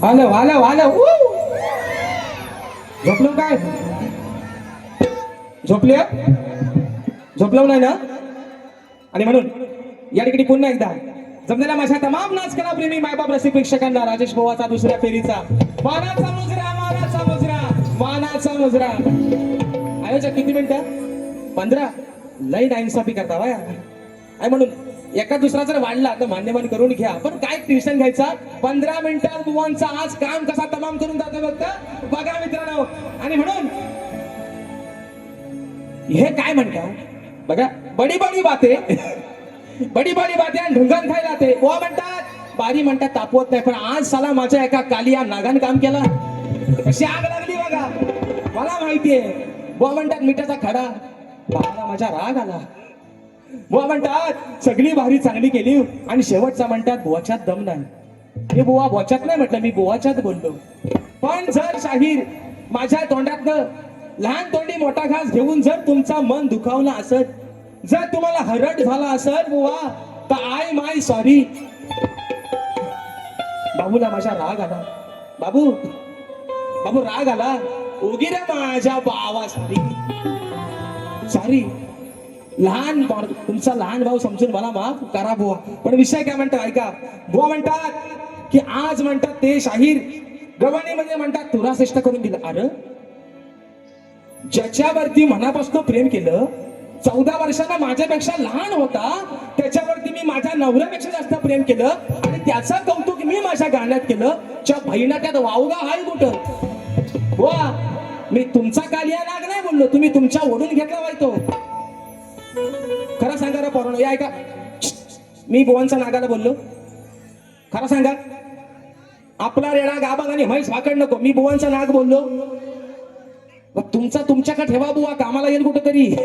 आलं आलं आलं झोपलो काय झोपले झोपलो नाही ना आणि म्हणून या ठिकाणी पुन्हा एकदा जमलेल्या माझ्या तमाम नाचकला प्रेमी मायबाप रसिक प्रेक्षकांना राजेश भावाचा दुसऱ्या फेरीचा मानाचा मुजरा मानाचा मुजरा मानाचा मुजरा आयोजक किती मिनिटं 15 लई नाइंसाफी करता वाया आणि म्हणून एका दुसरा जर वाढला तर मान्यमान करून घ्या पण काय टेन्शन घ्यायचा 15 मिनिटात बुवांचा आज काम कसा तमाम करून जातो फक्त बघा मित्रांनो आणि म्हणून हे काय म्हणतात बघा बडी बडी बाते बडी बडी बाते आणि ढुंगण खायला ते बुवा म्हणतात बारी म्हणतात तापवत नाही पण आज साला माझ्या एका कालिया नागान काम केलं कशी आग लागली बघा मला माहितीये बुवा म्हणतात मिठाचा खडा बाळाला माझ्या राग आला बुवा म्हणतात सगळी भारी चांगली केली आणि शेवटचा म्हणतात बुवाच्यात दम नाही हे बुवा बुवाच्यात नाही म्हटलं मी बुवाच्यात बोललो पण जर शाहीर माझ्या तोंडातनं लहान तोंडी मोठा घास घेऊन जर तुमचा मन दुखावला असत जर तुम्हाला हरट झाला असत बुवा तर आय माय सॉरी बाबूला माझा राग आला बाबू बाबू राग आला उगी रे माझ्या बावा सॉरी लहान तुमचा लहान भाऊ समजून मला माफ करा बुवा पण विषय काय म्हणतात ऐका बुवा म्हणतात की आज म्हणतात ते शाहीर गवाणी म्हणजे म्हणतात तुरा श्रेष्ठ करून दिलं अरे ज्याच्यावरती मनापासून प्रेम केलं 14 वर्षांना माझ्यापेक्षा लहान होता त्याच्यावरती मी माझ्या नवऱ्यापेक्षा जास्त प्रेम केलं आणि त्याचं कौतुक मी माझ्या गाण्यात केलं च्या बहिणा त्यात वावगा हाय कुठं बुवा मी तुमचा कालिया नाग नाही बोललो तुम्ही तुमच्या ओढून घेतला वाईतो खरं सांगा रे पोरांनो या ऐका मी बुवांचा नागाला बोललो खरं सांगा आपला रेडा गाबाग आणि म्हैस भाकड नको मी बुवांचा नाग बोललो तुमचा तुमच्याकडे ठेवा बुवा कामाला येईल कुठेतरी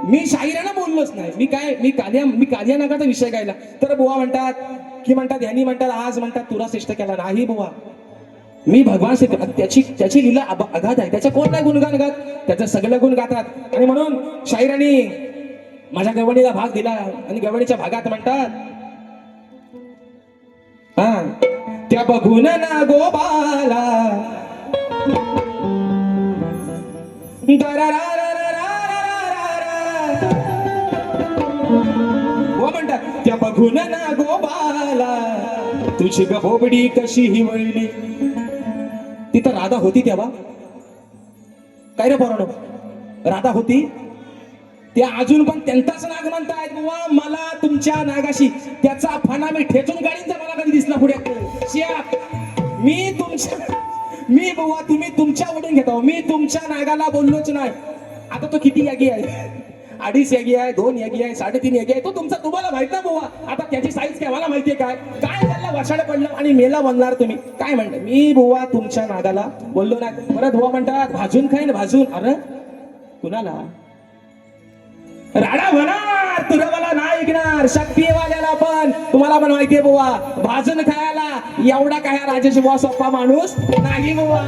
मी शाहिराला बोललोच नाही मी कालिया नागाचा विषय गायला तर बुवा म्हणतात की म्हणतात यांनी म्हणतात आज म्हणतात तुला श्रेष्ठ केला नाही बुवा मी भगवान त्याची लीला अगाध आहे त्याच्या कोण नाही गुणगान गात त्याचं सगळं गुण गातात आणि म्हणून शाहिरांनी माझ्या गवणीला भाग दिला आणि गवणीच्या भागात म्हणतात हा त्या बघून ना गोपाला म्हणतात त्या बघून ना गोपाला तुझी गबोबडी कशी हिवळली तिथं राधा होती तेव्हा काय रे पोरांनो राधा होती त्या अजून पण त्यांचाच नाग म्हणतायत बुवा मला तुमच्या नागाशी त्याचा फणा मी ठेचून गाडींचा मला कधी दिसला पुढे मी बुवा तुम्ही तुमच्या ओढून घेता मी तुमच्या नागाला बोललोच नाही आता तो किती यागी आहे 2.5 यागी आहे 2 यागी आहे 3.5 यागी आहे तो तुमचा तुम्हाला माहित ना बुवा आता त्याची साईज काय मला माहितीये काय त्याला वशाड पडलं आणि मेला बनणार तुम्ही काय म्हणता मी बुवा तुमच्या नागाला बोललो नाही परत बुवा म्हणतात भाजून खाईन भाजून अरे कुणाला राडा होणार तुला मला नाही ऐकणार शक्तीवाल्याला पण तुम्हाला पण माहितीये बुवा भाजून खायला एवढा काय राजेश बुवा सोपा माणूस नाही बुवा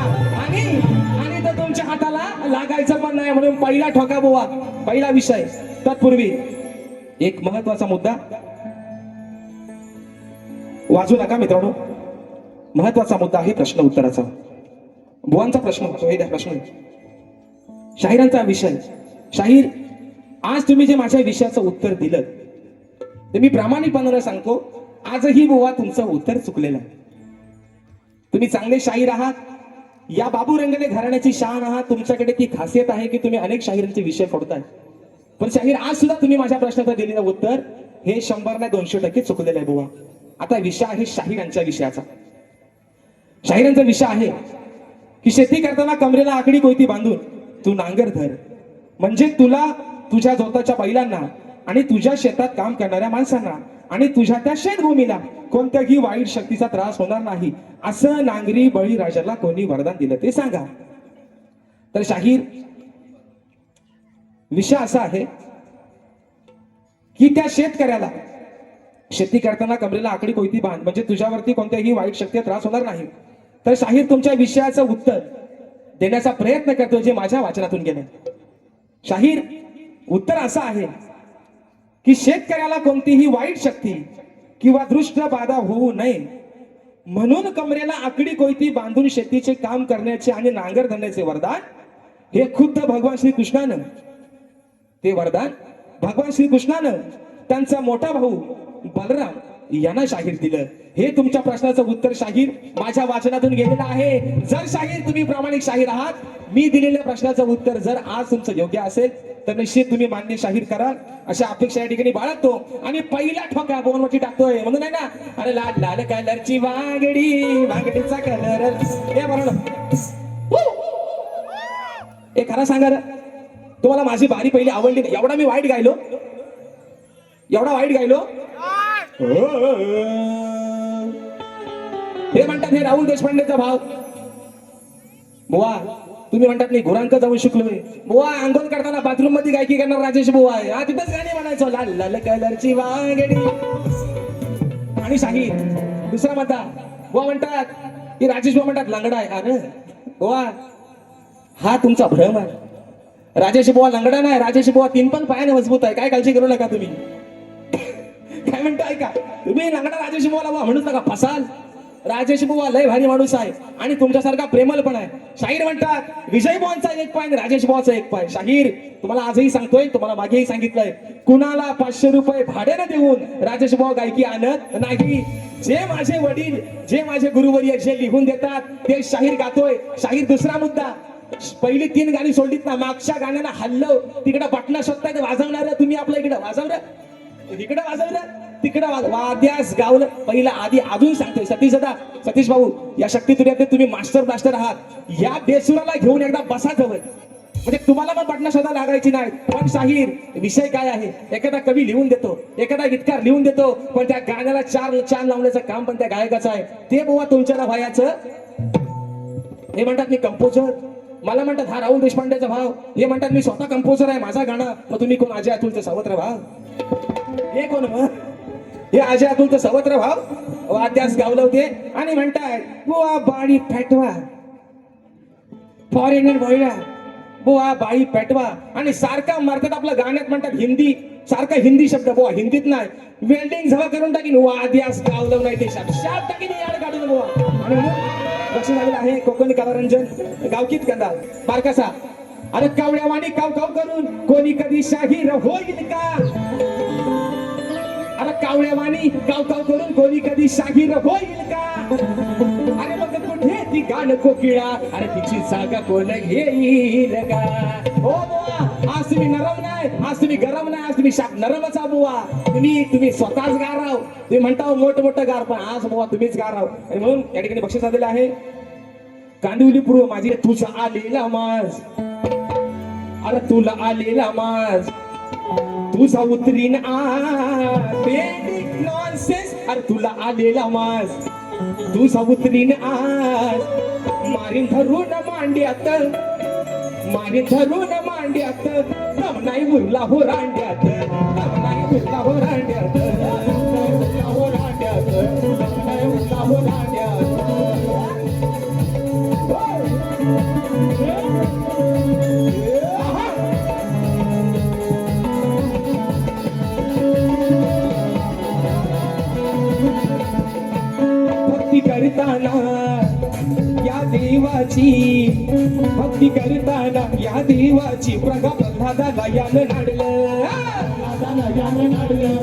आणि तर तुमच्या हाताला लागायचं पण नाही म्हणून पहिला ठोका बुवा पहिला विषय तत्पूर्वी एक महत्वाचा मुद्दा वाजू नका मित्रांनो महत्वाचा मुद्दा आहे प्रश्न उत्तराचा बुवांचा प्रश्न होतो हे प्रश्न शाहिरांचा विषय शाहीर आज तुम्ही जे माझ्या विषयाचं उत्तर दिलं ते मी प्रामाणिकपणाने सांगतो आजही बुवा तुमचं उत्तर चुकलेलं आहे तुम्ही चांगले शाहीर आहात या बाबू रंगले घराण्याची शान आहात तुमच्याकडे ती खासियत आहे की तुम्ही अनेक शाहिरांचे विषय फोडताय पण शाहीर आज सुद्धा तुम्ही माझ्या प्रश्नाचं दिलेलं उत्तर हे 100 नाही 200% चुकलेलं आहे बुवा आता विषय आहे शाहिरांच्या विषयाचा शाहिरांचा विषय आहे की शेती करताना कमरेला आकडी कोयती बांधून तू नांगर धर, म्हणजे तुला, तुझ्या जोताच्या बैलांना आणि तुझ्या शेतात काम करणाऱ्या माणसांना आणि तुझ्या त्या शेतभूमीला कोणत्याही वाईट शक्तीचा त्रास होणार नाही, असं नांगरी बळीराजाला कोणी वरदान दिलं ते सांगा. तर शाहीर विषय असा आहे की त्या शेतकऱ्याला शेती करताना कमरेला आकडी कोयती बांध, म्हणजे तुझ्यावरती कोणत्याही वाईट शक्तीचा त्रास होणार नाही. तर शाहीर तुमच्या विषयाचं उत्तर देण्याचा प्रयत्न करतो जे माझ्या वाचनातून गेलं. शाहीर उत्तर असं आहे की शेतकऱ्याला कोणतीही वाईट शक्ती किंवा दृष्ट बाधा होऊ नये म्हणून कमरेला आकडी कोयती बांधून शेतीचे काम करण्याचे आणि नांगर धरण्याचे वरदान हे खुद्द भगवान श्रीकृष्णानं, ते वरदान भगवान श्रीकृष्णानं त्यांचा मोठा भाऊ बलराम यांना शाहीर दिलं. हे तुमच्या प्रश्नाचं उत्तर शाहीर माझ्या वाचनातून गेलेलं आहे. जर शाहीर तुम्ही प्रामाणिक शाहीर आहात, मी दिलेल्या प्रश्नाचं उत्तर जर आज तुमचं योग्य असेल तर निश्चित तुम्ही मान्य शाहीर कराल अशा अपेक्षा या ठिकाणी बाळगतो. आणि पहिला ठोका बोनवरती टाकतोय म्हणून नाही ना, अरे लाल लाल कलरची वागडी, वागडीचा कलर हे बरोबर. हे खरं सांगा रे, तुम्हाला माझी बारी पहिली आवडली नाही? एवढा मी वाईट गायलो, एवढा वाईट गायलो. हे म्हणतात हे राहुल देशपांडेचा भाव. बुवा तुम्ही म्हणतात मी घोरांक जाऊन शिकलोय. बुवा आंघोळ करताना बाथरूम मध्ये गायकी करणार राजेश बुवा आहे. हा तिथंच गाणी म्हणायचो, लाल लाल कलरची वागडी. आणि शाहीर दुसरा म्हणता, बुवा म्हणतात की राजेश बुवा म्हणतात लंगडा आहे. अरे बुवा हा तुमचा भ्रम आहे. राजेश बुवा लंगडा नाही, राजेश बुवा तीन पण पायाने मजबूत आहे. काय काळजी करू नका तुम्ही. काय म्हणताय का तुम्ही लंगडा राजेश बुवाला बुवा म्हणूच नका, फसाल. राजेश बुवा लय भारी माणूस आहे आणि तुमच्यासारखा प्रेमल पण आहे. शाहीर म्हणतात विजय बुवांचा एक पाय आणि राजेश बुवाचा एक पाय. शाहीर तुम्हाला आजही सांगतोय, तुम्हाला मागेही सांगितलंय, कुणाला 500 रुपये भाड्यानं देऊन राजेश बुवा गायकी आणत नाही. जे माझे वडील, जे माझे गुरुवर्य जे लिहून देतात ते शाहीर गातोय. शाहीर दुसरा मुद्दा, पहिली 3 गाणी सोडलीत ना, मागच्या गाण्याला हल्लो तिकडे बटना शोधताय ते वाजवणार तुम्ही आपल्या इकडे वाजवलं, इकडे वाजवलं, तिकडे वाद्यास गावलं. पहिला आधी अजून सांगतोय सतीश भाऊ या शक्ती तुर्यात तुम्ही मास्टर ब्लास्टर आहात. या बेसुराला घेऊन एकदा बसा जवळ, म्हणजे तुम्हाला पण बटना शोधा लागायची नाही. पण शाहीर विषय काय आहे, एखादा कवी लिहून देतो, एखादा गीतकार लिहून देतो, पण त्या गाण्याला चार लावण्याचं काम पण त्या गायकाचं आहे. ते बुवा तुमच्याला व्हायचं. हे म्हणतात मी कंपोजर, मला म्हणतात हा राहुल देशपांडेचा भाव. हे म्हणतात मी स्वतः कंपोजर आहे, माझा गाणं. मग तुम्ही कोण, अजय अतुलचे सावत्र भाव? हे कोण मग? हे अजय अतुलचं सावत्र भाव वाद्यास गावलं होते. आणि म्हणताय बुवा बाळी पेटवा, फॉरेनर भोयला बुवा बाळी पेटवा. आणि सारखा मारतात आपल्या गाण्यात म्हणतात हिंदी, सारखा हिंदी शब्द. बुवा हिंदीत नाही, वेल्डिंग झवा करून टाकीन वाद्यास गावलं नाही ते शाप टाकीन याड काढून बुवा. आणि लक्ष झालेलं आहे कोकणी कलारंजन गावकीत कंदा बारकासा. अरे कावड्यावाणी काव काव करून कोणी कधी शाहीर होईल का? अरे कावड्यावाणी काव काव करून कोणी कधी शाहीर होईल का? अरे मग कुठे ती गाण कोकिळा, अरे तिची जागा कोण घेईल का? हो बुवा आज तुम्ही नरम नाही, आज तुम्ही गरम नाही, आज तुम्ही नरमच बुवा. तुम्ही स्वतःच गाराव. तुम्ही म्हणता मोठं गार, पण आज बुवा तुम्हीच गाराव. आणि म्हणून या ठिकाणी बक्षीस आलेलं आहे कांदिवली पूर्व माझी तुझा आलेला माज. अरे तुला आलेला माज तुझा उतरीन नॉनसेन्स. अरे तुला आलेला माज तुझा उतरीन आज. मारीन धरून मांड्यात, मारीन धरून मांड्यात, दम नाही उरला हो रांड्यात, दम नाही उरला हो रांड्यात, हो रांड्यात, दम नाही उरला हो रांड्यात. भक्ती करताना या देवाची, भक्ती करताना या देवाची प्रगा प्रल्हादाला यानं नाडलं, यानं नाडलं.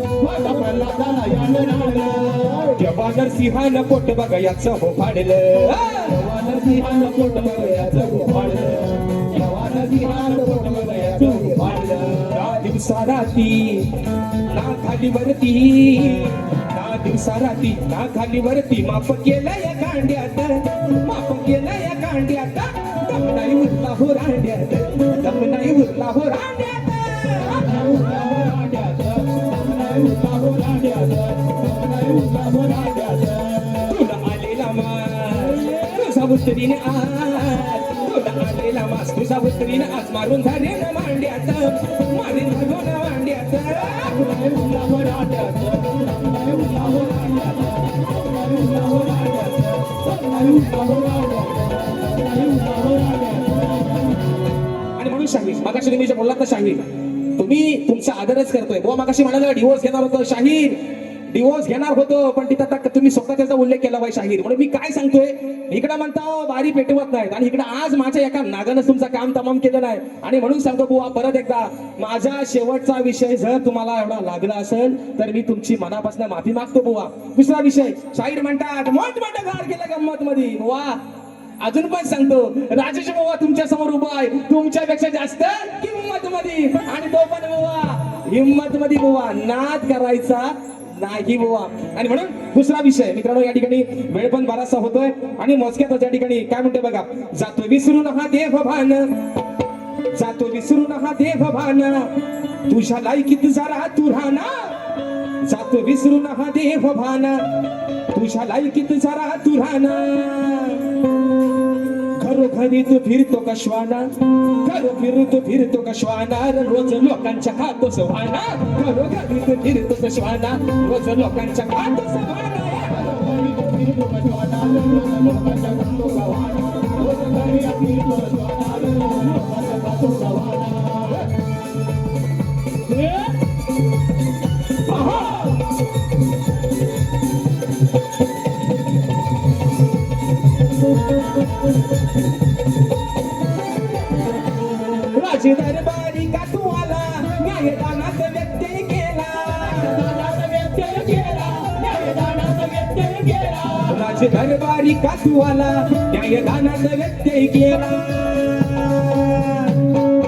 जेव्हा नरसिंहानं पोट बघायचं हो फाडलं, जेव्हा नरसिंहानं पोट बघायचं हो फाडलं, जेव्हा नरसिंहानं पोट बघायचं हो फाडलं. दिवसा राती ना खाली वरती, दिवसा राती ना खाली वरती माफ केलं या कांड्यात, माफ केलं या कांड्यात, दम नाही उरला हो रांड्यात, दम नाही उरला हो रांड्यात, तुला आलेला मास तुझा उतरीने आज, तुला आलेला मास तुझा उतरीने आज मारून झाले ना मांड्यात, मारून धरून मांड्यात, आणि म्हणून शाहीर मागाशी तुम्ही जे बोललात ना शाहीर, तुम्ही तुमचा आदरच करतोय बुवा. मागाशी म्हणाला डिवोर्स घेणार होतो शाहीर, डिवोर्स घेणार होतो, पण तिथं आता तुम्ही स्वतः त्याचा उल्लेख केला पाहिजे शाहीर म्हणून. मी काय सांगतोय, इकडे म्हणता बारी पेटवत नाहीत आणि इकडे आज माझ्या एका नागानं तुमचं काम तमाम केलं नाही. आणि म्हणून सांगतो बुवा परत एकदा, माझा शेवटचा विषय जर तुम्हाला एवढा लागला असेल तर मी तुमची मनापासून माफी मागतो बुवा. दुसरा विषय, शाहीर म्हणतात मोठमोठं गार केलं गंमत मध्ये. वा, अजून पण सांगतो, राजेश बुवा तुमच्या समोर उभा आहे, तुमच्यापेक्षा जास्त किंमत मध्ये, आणि तो पण बुवा हिंमत मध्ये बुवा, नाद करायचा नाही बुवा. आणि म्हणून दुसरा विषय मित्रांनो, या ठिकाणी वेळ पण बराचसा होतोय आणि मोजक्यातच या ठिकाणी काय म्हणते बघा, जातो विसरून हा देव भान, जातो विसरून हा देव भान, तुझ्या लायकीत जरा तू राहना, जातो विसरून हा देव भान, तुझ्या लायकीत जरा तू राहना, घरोघरी तू फिरतो कशवाना, घरो फिरतो कशवाना, रोज लोकांच्या खातो सवाना, घरोघरी तू फिरतो कशवाना, रोज लोकांच्या खातो सवाना, राज दरबारी का तू आला, न्यायदानात व्यत्यय केला, राज दरबारी का तू आला, न्यायदानात व्यत्यय केला,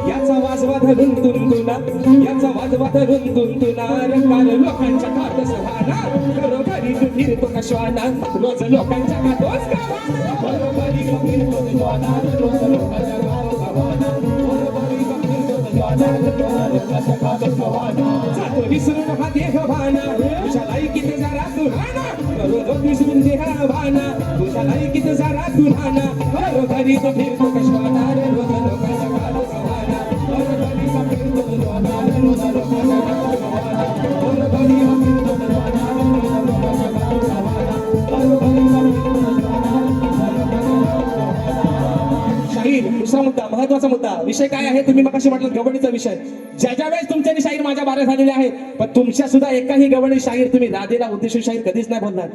याचा वाजवा धरून तुंतुना, याचा वाजवा धरून तुंतुना, रंगार लोकांच्या खात सवाना, घरोघरी तू फिरतो कशवाना, रोज लोकांच्या खातोच गावाना, घरोघरी तू फिरतो कशवाना, रोज लोकांच्या खातो सवाना, जातो विसरून हा देह भाना, तुझ्या लायकीत जरा तू राहना, रोज विसरून देह भाना, तुझ्या लायकीत जरा तू राहना, घरोघरी तू फिरतो कशवाना, रोज लोकांच्या खातो सवाना, घरोघरी तू फिरतो कशवाना, रोज लोकांच्या खातो सवाना, घरोघरी तू फिरतो कशवाना, रोज लोकांच्या खातो सवाना, घरोघरी तू फिरतो कशवाना. शाहीर दुसरा मुद्दा, महत्वाचा मुद्दा, विषय काय आहे तुम्ही मगाशी म्हटलं गवळणीचा विषय. ज्या वेळेस तुमच्यानी शाहीर माझ्या बाऱ्या झालेले आहेत, पण तुमच्या सुद्धा एकाही गवळणी शाहीर तुम्ही राधेला उद्देशून शाहीर कधीच नाही बोलणार,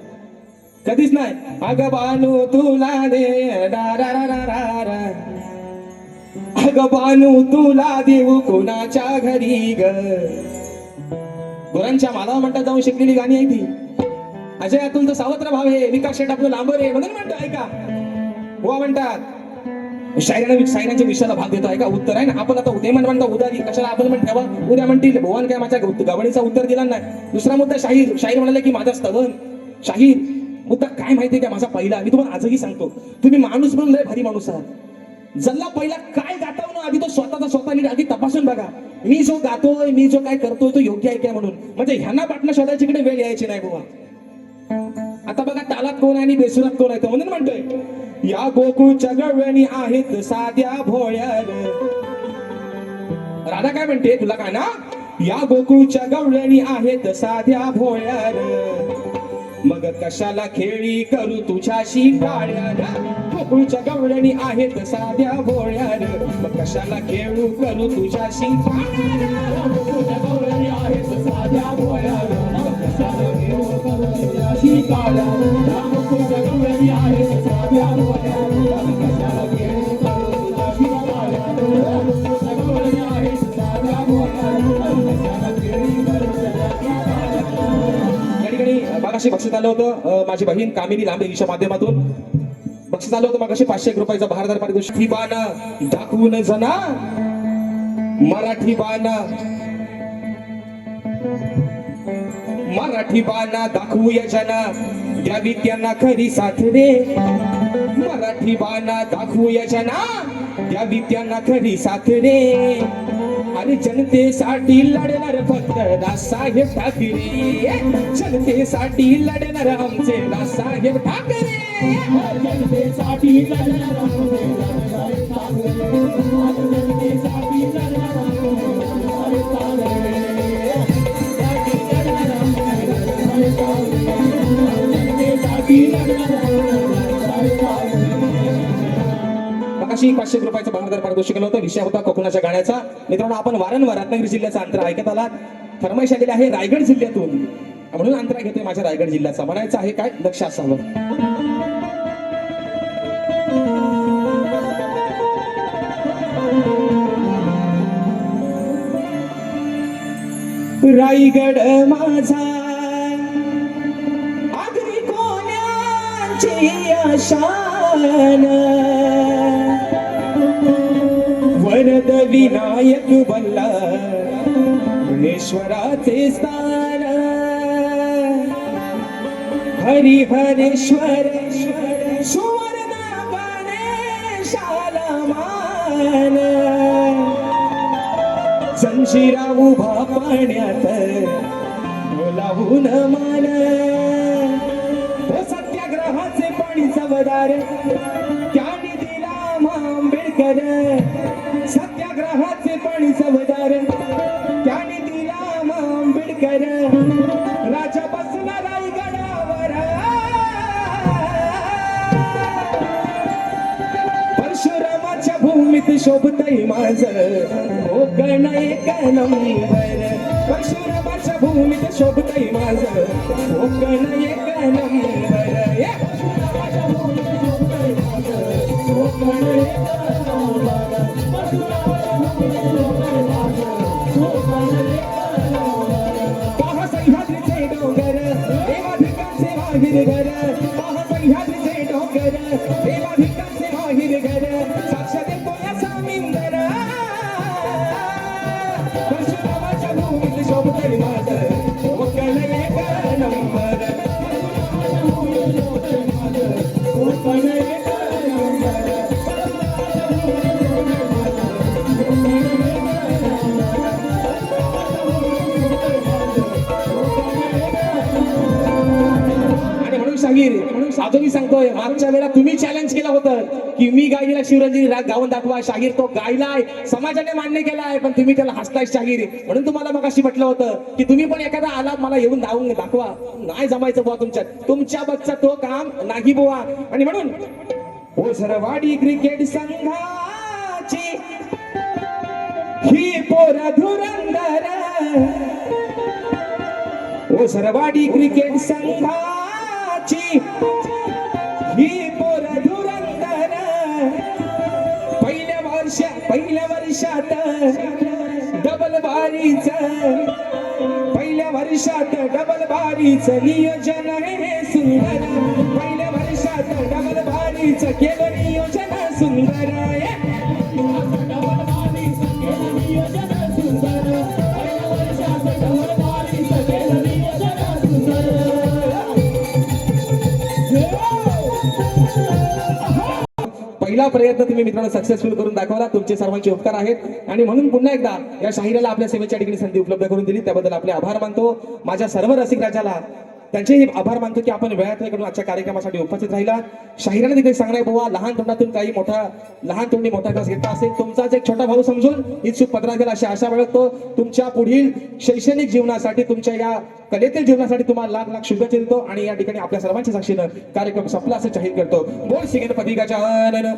कधीच नाही. अग बानू तुला दे रा रा रा रा रा, अग बानू तुला देऊ कोणाच्या घरी ग. गुरांच्या माला म्हणतात जाऊन शिकलेली गाणी आहे ती. अजय अतुल तर सावत्र भाव आहे, विकास शेट आपलं लांबर आहे म्हणून म्हणतो ऐका. बुवा म्हणतात शायरांच्या विषयाला भाग देतो ऐका. उत्तर आहे ना, आपण आता उद्या म्हणता उद्या कशाला आपण पण ठेवा, उद्या म्हणतील भगवान काय माझ्या गवळीचा उत्तर दिला नाही. दुसरा मुद्दा शाहीर म्हणाले की माझा स्तवन. शाहीर मुद्दा काय माहितीये का माझा पहिला, मी तुम्हाला आजही सांगतो, तुम्ही माणूस म्हणून लय भारी माणूस आहात. जल्ला पहिला काय गाताव ना, आधी तो स्वतः नीट आधी तपासून बघा, मी जो गातोय, मी जो काय करतोय तो योग्य आहे काय म्हणून. म्हणजे ह्यांना पाटणं शोधायची कडे वेळ यायची नाही बुवा. आता बघा तालात कोण आहे आणि बेसुरात कोण आहे, म्हणून म्हणतोय या गोकुळच्या गवळणी आहेत साध्या भोळ्या. राधा काय म्हणते तुला काय ना, या गोकुळच्या गवळणी आहेत साध्या भोळ्या, मग कशाला खेळी करू तुझ्याशी काळ्या. गोकुळच्या गवळणी आहेत साध्या भोळ्या, मग कशाला खेळू करू तुझ्याशी काळ्या. गोकुळच्या गवळणी आहेत साध्या भोळ्या, मग कशाला खेळू करू तुझ्याशी काळ्या. गोकुळच्या गवळणी आहेत साध्या भोळ्या, मग कशाला खेळू करू तुझ्याशी काळ्या. गोकुळच्या गवळणी आहेत साध्या भोळ्या, मग कशाला खेळू करू तुझ्याशी काळ्या. मागाशी बक्षीस आलं होतं, माझी बहीण कामिनी लांबे हिच्या माध्यमातून बक्षीस आलं होतं मागाशी 500 रुपयाचा भारदार पारितोषिक. बाना दाखवून जना मराठी बाना, मराठी बाणा दाखवू यजना द्यावी त्यांना खरी साथ रे मराठी बाणा दाखवू यजना द्यावी त्यांना खरी साथ रे अरे जनतेसाठी लढणार फक्त दासाहेब ठाकरे जनतेसाठी लढणार आमचे दासाहेब ठाकरे जनतेसाठी लढणार आमचे दासाहेब ठाकरे जनतेसाठी लढणार आमचे मगाशी 500 रुपयाचं भागदार पारितोषिक केलं होतं. विषय होता कोकणाच्या गाण्याचा. मित्रांनो, आपण वारंवार रत्नागिरी जिल्ह्याचा अंतरा ऐकत आलात. फरमाईश आलेली आहे रायगड जिल्ह्यातून, म्हणून अंतरा घेतोय माझ्या रायगड जिल्ह्याचा. म्हणायचं आहे काय, लक्ष असावं. रायगड माझा आगरी कोण्याची आशान वरद विनायक बल्ला गुणेश्वराचे स्थान हरिहरेश्वर सुवर्ण गणेशाला मान जंजिरा उभा पाण्यात बोलावून मान सत्याग्रहाचे पाणी चवदार त्याने दिला आंबेडकर सत्याग्रहाचे पाणी चवदार त्याने दिला आंबेडकर राजा बसला रायगडावर परशुरामाच्या भूमीत शोभतय माझं कोकण एक नंबर परशुरामाच्या भूमीत शोभतय माझं कोकण एक नंबर पहा सह्याद्रीचे डोंगर देवाधिकाचे माहीर घर पहा सह्याद्रीचे डोंगर देवाधिकाचे माहीर घर साक्ष देतो या सामिंदर परशुरामाच्या भूमीत शोभतय माझं कोकण एक नंबर कोकण एक म्हणून सांगतोय मागच्या वेळा तुम्ही चॅलेंज केलं होतं की मी गायला शिवरंजनी राग गाऊन दाखवा. शाहीर तो गायलाय, समाजाने मान्य केलाय, पण तुम्ही त्याला हसताय शाहीर. म्हणून तुम्हाला मग अशी म्हटलं होतं की तुम्ही पण एखादा आलात मला येऊन धावून दाखवा. नाही जमायचं बुवा तुमच्या बच्चा तो काम नाही बुवा. आणि म्हणून ओझरवाडी क्रिकेट संघाची ही पोर धुरंदर ओझरवाडी क्रिकेट संघाची ही पोर धुरंदर पहिल्या वर्षात डबल बारीच पहिल्या वर्षात डबल बारीच नियोजन हे सुंदर पहिल्या वर्षात डबल बारीच केलं नियोजन सुंदर डबल बारीच केलं नियोजन सुंदर पहिल्या वर्षात डबल बारीच केलं नियोजन सुंदर. पहिला प्रयत्न तुम्ही मित्रांनो सक्सेसफुल करून दाखवला. तुमचे सर्वांचे उपकार आहेत आणि म्हणून पुन्हा एकदा या शाहिराला आपल्या सेवेच्या ठिकाणी संधी उपलब्ध करून दिली त्याबद्दल आपले आभार मानतो. माझ्या सर्व रसिक राजाला त्यांचेही आभार मानतो की आपण वेळात करून आजच्या कार्यक्रमासाठी उपस्थित राहिला. शाहिराने देखील सांगणार बुवा लहान तोंडातून काही लहान तोंडी मोठा कस घेतला असेल. तुमचाच एक छोटा भाऊ समजून इच्छुक पत्र केला अशी आशा बाळगतो. तुमच्या पुढील शैक्षणिक जीवनासाठी तुमच्या या कलेतील जीवनासाठी तुम्हाला लाख लाख शुभेच्छा देतो आणि या ठिकाणी आपल्या सर्वांच्या साक्षीनं कार्यक्रम संपला असं जाहीर करतो. बोल सिंगन पती गजानन.